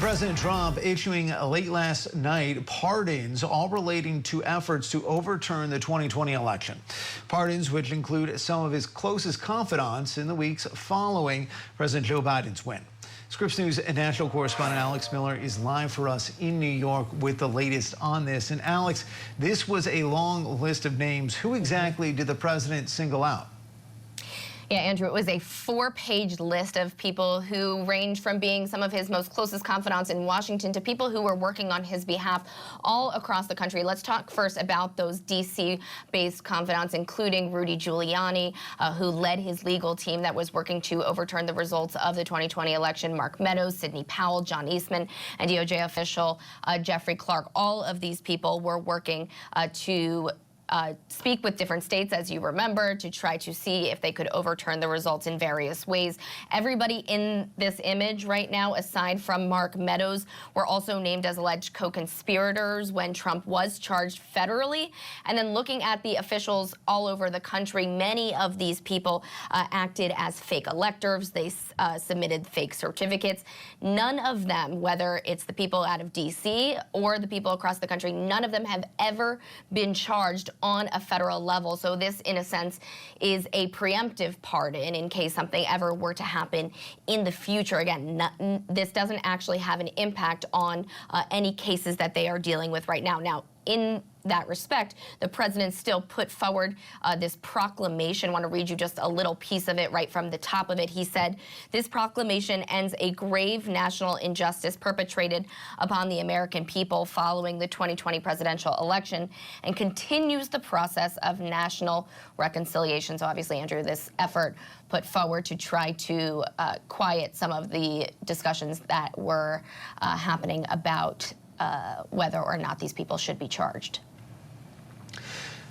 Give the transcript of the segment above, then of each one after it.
President Trump issuing late last night pardons, all relating to efforts to overturn the 2020 election. Pardons which include some of his closest confidants in the weeks following President Joe Biden's win. Scripps News national correspondent Alex Miller is live for us in New York with the latest on this. And Alex, this was a long list of names. Who exactly did the president single out? Yeah, Andrew, it was a 4-page list of people who range from being some of his most closest confidants in Washington to people who were working on his behalf all across the country. Let's talk first about those D.C.-based confidants, including Rudy Giuliani, who led his legal team that was working to overturn the results of the 2020 election, Mark Meadows, Sidney Powell, John Eastman, and DOJ official Jeffrey Clark. All of these people were working to speak with different states, as you remember, to try to see if they could overturn the results in various ways. Everybody in this image right now, aside from Mark Meadows, were also named as alleged co-conspirators when Trump was charged federally. And then looking at the officials all over the country, many of these people acted as fake electors. They submitted fake certificates. None of them, whether it's the people out of D.C. or the people across the country, none of them have ever been charged on a federal level. So this, in a sense, is a preemptive pardon in case something ever were to happen in the future. Again, this doesn't actually have an impact on any cases that they are dealing with right now. Now, in that respect, the president still put forward this proclamation. I want to read you just a little piece of it right from the top of it. He said, "This proclamation ends a grave national injustice perpetrated upon the American people following the 2020 presidential election and continues the process of national reconciliation." So obviously, Andrew, this effort put forward to try to quiet some of the discussions that were happening about whether or not these people should be charged.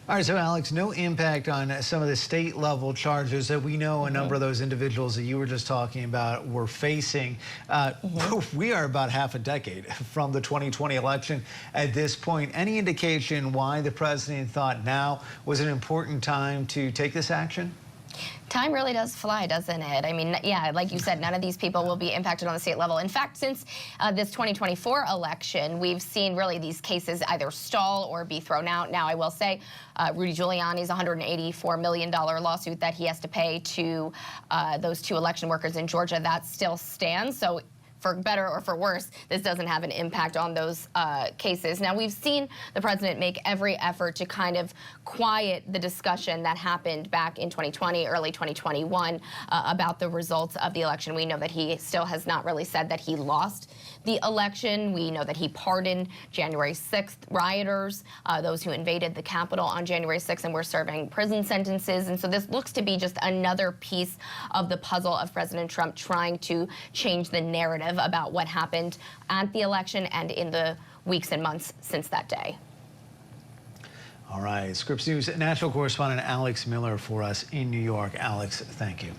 All right, so Alex, no impact on some of the state level charges that we know a number of those individuals that you were just talking about were facing. We are about half a decade from the 2020 election at this point. Any indication why the president thought now was an important time to take this action? Time really does fly, doesn't it? I mean, yeah, like you said, none of these people will be impacted on the state level. In fact, since this 2024 election, we've seen really these cases either stall or be thrown out. Now, I will say Rudy Giuliani's $184 million lawsuit that he has to pay to those 2 election workers in Georgia, that still stands. So for better or for worse, this doesn't have an impact on those cases. Now, we've seen the president make every effort to kind of quiet the discussion that happened back in 2020, early 2021, about the results of the election. We know that he still has not really said that he lost the election. We know that he pardoned January 6th rioters, those who invaded the Capitol on January 6th and were serving prison sentences. And so this looks to be just another piece of the puzzle of President Trump trying to change the narrative about what happened at the election and in the weeks and months since that day. All right, Scripps News national correspondent Alex Miller for us in New York. Alex, thank you.